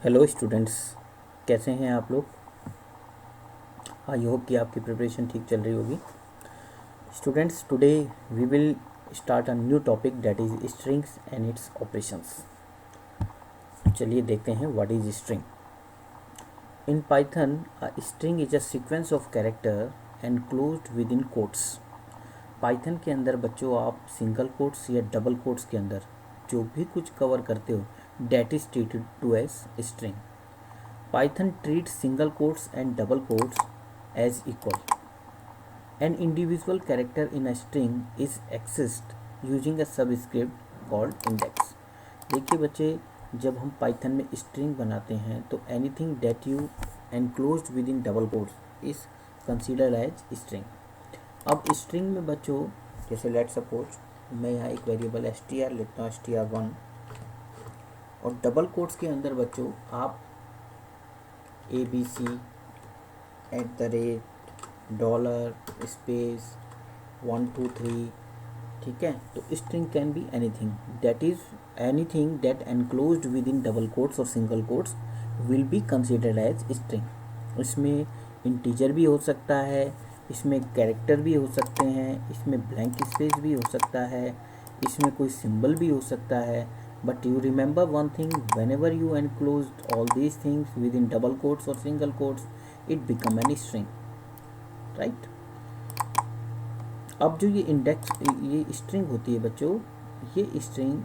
Hello students, कैसे हैं आप लोग। आई होप कि आपकी प्रिपरेशन ठीक चल रही होगी। Students, today we will start a new topic that is strings and its operations. चलिए देखते हैं what is string. In Python a string is a sequence of character enclosed with in quotes. Python के अंदर बच्चों आप single quotes या double quotes के अंदर जो भी कुछ कवर करते हो that is treated to as string. Python treats single quotes and double quotes as equal. An individual character in a string is accessed using a subscript called index. देखिए बच्चे, जब हम पाइथन में स्ट्रिंग बनाते हैं तो anything that you enclosed with in double quotes is considered as string. अब string में बच्चों, जैसे लेट सपोज मैं यहाँ एक वेरिएबल एस टी आर लिखता हूँ, str1, और डबल कोट्स के अंदर बच्चों आप ABC $$123, ठीक है। तो string can be anything that enclosed with in double quotes और single quotes will be considered as string. इसमें इंटीजर भी हो सकता है, इसमें कैरेक्टर भी हो सकते हैं, इसमें ब्लैंक स्पेस भी हो सकता है, इसमें कोई सिंबल भी हो सकता है। But you remember one thing, whenever you enclosed all these things within double quotes or single quotes, it become an string, right? अब जो ये स्ट्रिंग होती है बच्चों, ये स्ट्रिंग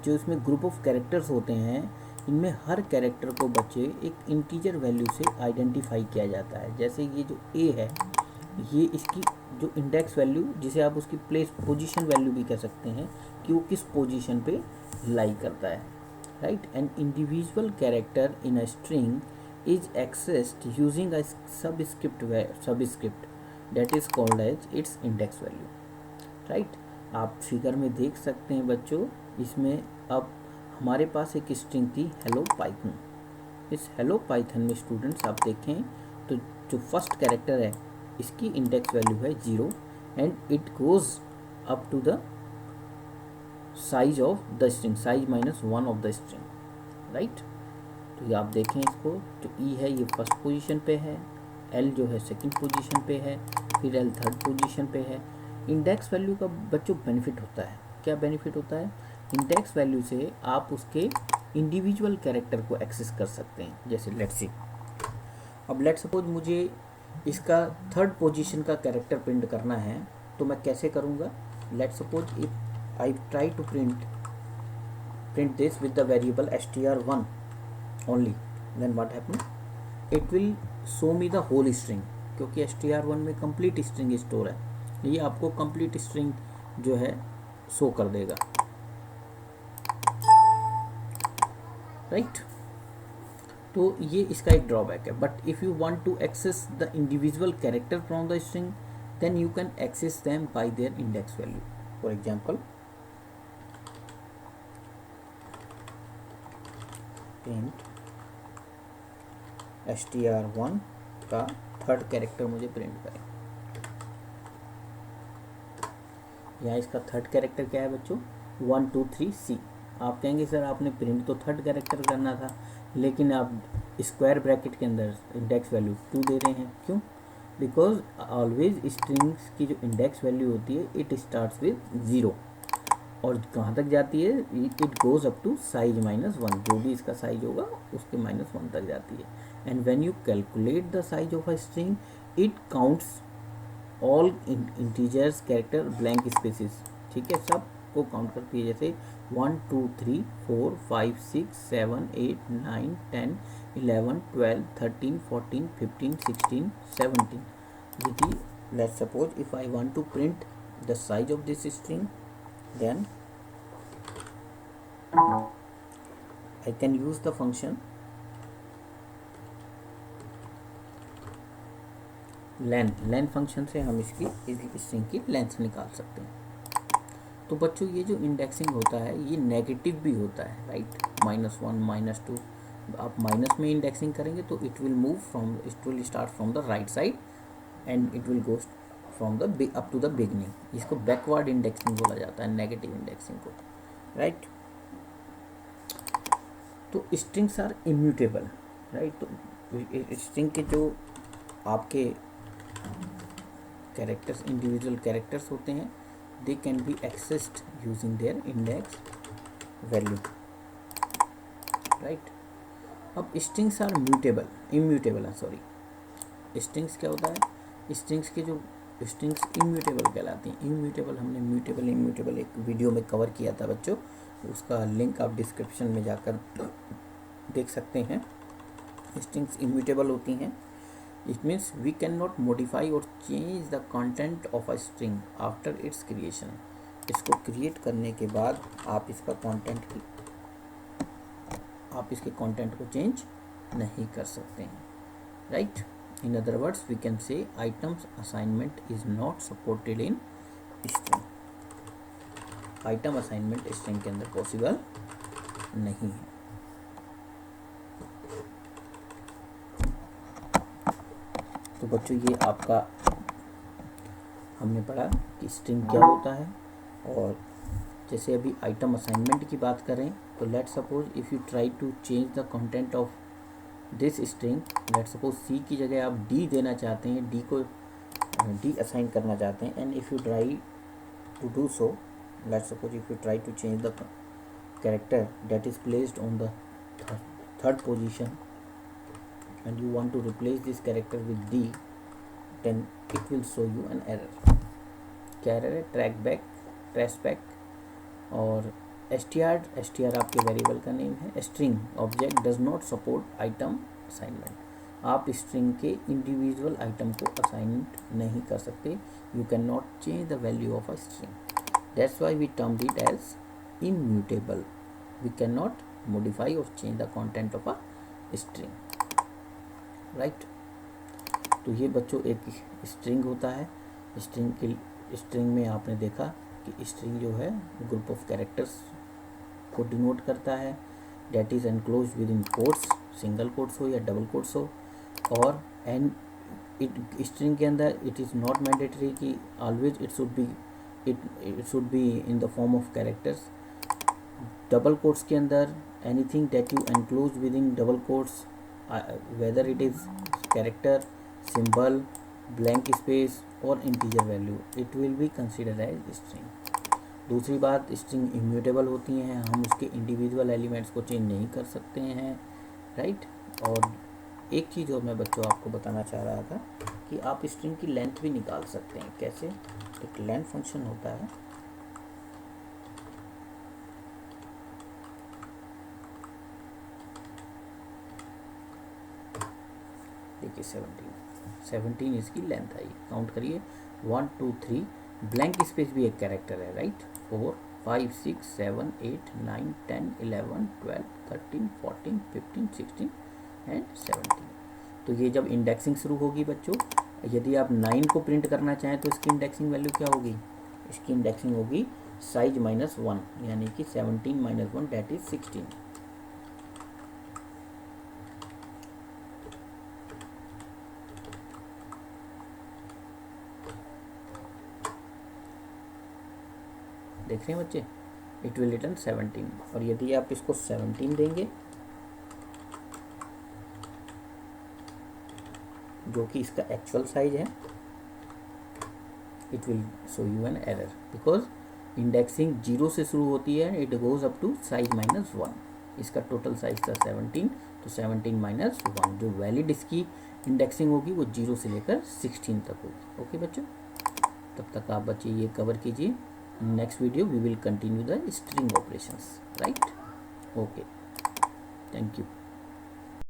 जो इसमें ग्रुप ऑफ कैरेक्टर्स होते हैं, इनमें हर कैरेक्टर को बच्चे एक इंटीजर वैल्यू से आइडेंटिफाई किया जाता है। जैसे ये जो ए है, ये इसकी जो इंडेक्स वैल्यू, जिसे आप उसकी प्लेस पोजीशन वैल्यू भी कह सकते हैं कि वो किस पोजीशन पे लाई करता है, right. An individual character in a string is accessed using a subscript that is called as its index value, right. आप फिगर में देख सकते हैं बच्चों, इसमें अब हमारे पास एक स्ट्रिंग थी हेलो पाइथन। इस हेलो पाइथन में स्टूडेंट्स आप देखें तो जो फर्स्ट कैरेक्टर है इसकी इंडेक्स वैल्यू है 0 and it goes up to the size of the string, size -1 of the string, right. तो ये आप देखें, इसको जो ई है ये फर्स्ट पोजीशन पे है, एल जो है सेकंड पोजीशन पे है, फिर एल थर्ड पोजीशन पे है। इंडेक्स वैल्यू का बच्चों बेनिफिट होता है, क्या बेनिफिट होता है? इंडेक्स वैल्यू से आप उसके इंडिविजुअल कैरेक्टर को एक्सेस कर सकते हैं। जैसे लेट्स सी, अब लेट सपोज मुझे इसका थर्ड पोजीशन का कैरेक्टर प्रिंट करना है, तो मैं कैसे करूँगा? Let suppose if I try to print this with the variable str1 only, then what happen? It will show me the whole string, क्योंकि str1 में complete string स्टोर है, ये आपको complete string जो है शो कर देगा, राइट। तो ये इसका एक ड्रॉबैक है। But if you want to access the individual character from the string, then you can access them by their index value. For example, print str1 का थर्ड कैरेक्टर मुझे प्रिंट करें। यहाँ इसका थर्ड कैरेक्टर क्या है बच्चों? 1 2 3 C। आप कहेंगे सर आपने प्रिंट तो थर्ड कैरेक्टर करना था, लेकिन आप स्क्वायर ब्रैकेट के अंदर इंडेक्स वैल्यू क्यों दे रहे हैं? क्यों? बिकॉज ऑलवेज स्ट्रिंग्स की जो इंडेक्स वैल्यू होती है इट स्टार्ट्स विद 0 और कहाँ तक जाती है? It goes up to size -1, जो भी इसका साइज होगा उसके -1 तक जाती है। And when you calculate the size of a string, it counts all integers, character, blank spaces, ठीक है, सब को काउंट करती है। जैसे 1 2 3 4 5 6 7 8 9 10 11 12 13 14 15 16 17। यदि let's suppose if I want to print the size of this string, then I can use the function len function से हम इसकी स्ट्रिंग की लेंथ निकाल सकते हैं। तो बच्चों ये जो इंडेक्सिंग होता है ये नेगेटिव भी होता है, राइट। -1 -2, आप माइनस में इंडेक्सिंग करेंगे तो it will start from the right side and it will go from the up to the beginning. इसको बैकवर्ड इंडेक्सिंग बोला जाता है, नेगेटिव इंडेक्सिंग को, राइट। तो स्ट्रिंग्स आर इम्यूटेबल, राइट। तो स्ट्रिंग के जो आपके कैरेक्टर्स, इंडिविजुअल कैरेक्टर्स होते हैं, they can be accessed using their index value, right. अब strings are mutable, immutable, sorry. Strings क्या होता है, स्ट्रिंग्स के जो स्ट्रिंग्स इम्यूटेबल कहलाती हैं। इम्यूटेबल हमने म्यूटेबल इम्यूटेबल एक वीडियो में कवर किया था बच्चों, उसका लिंक आप डिस्क्रिप्शन में जाकर देख सकते हैं। स्ट्रिंग्स इम्यूटेबल होती हैं। It means we can not modify or change the content of a string after its creation. इसको क्रिएट करने के बाद आप इसका इसके कंटेंट को चेंज नहीं कर सकते हैं, right. In other words we can say items assignment is not supported in string. Item assignment string के अंदर पॉसिबल नहीं है। तो बच्चों ये आपका हमने पढ़ा कि स्ट्रिंग क्या होता है। और जैसे अभी आइटम असाइनमेंट की बात करें तो let suppose if you try to change the content of this string, let suppose C की जगह आप डी देना चाहते हैं, डी को डी असाइन करना चाहते हैं, and if you try to do so, let suppose if you try to change the character that is placed on the third position and you want to replace this character with D, then it will show you an error. क्या error है, trace back और str आपके variable का name है। string object does not support item assignment। आप string के individual item को assignment नहीं कर सकते। you cannot change the value of a string, that's why we termed it as immutable। we cannot modify or change the content of a string, right. तो ये बच्चों एक स्ट्रिंग होता है। स्ट्रिंग में आपने देखा कि स्ट्रिंग जो है ग्रुप ऑफ कैरेक्टर्स को डिनोट करता है, that is enclosed with in quotes, single quotes हो या डबल कोट्स हो। और एंड स्ट्रिंग के अंदर इट इज़ नॉट मैंडेटरी कि always it should be in the form of characters. Double quotes के अंदर anything that you enclose with in double quotes, whether it is character, symbol, blank space or integer value, it will be considered as string। दूसरी बात, string immutable होती हैं, हम उसके individual elements को change नहीं कर सकते हैं, राइट। और एक चीज़ और मैं बच्चों आपको बताना चाह रहा था कि आप स्ट्रिंग की लेंथ भी निकाल सकते हैं। कैसे, एक लेंथ फंक्शन होता है, देखिए 17 इसकी लेंथ आई, काउंट करिए 1 2 3, ब्लैंक स्पेस भी एक कैरेक्टर है, राइट। 4 5 6 7 8 9 10 11 12 13 14 15 16 एंड 17। तो ये जब इंडेक्सिंग शुरू होगी बच्चों, यदि आप 9 को प्रिंट करना चाहें तो इसकी इंडेक्सिंग वैल्यू क्या होगी, इसकी इंडेक्सिंग होगी साइज -1, यानी कि 17 - 1 दैट इज 16। देख रहे हैं बच्चे, इट विल रिटर्न 17। और यदि आप इसको 17 देंगे, जो कि इसका एक्चुअल साइज है, it will show you an error because indexing 0 से शुरू होती है, it goes up to size -1। इसका टोटल साइज था 17, तो 17 - 1 जो वैलिड इसकी इंडेक्सिंग होगी वो 0 से लेकर 16 तक होगी। ओके बच्चों, तब तक आप बच्चे ये कवर कीजिए। Next video we will continue the string operations, right? Okay, thank you.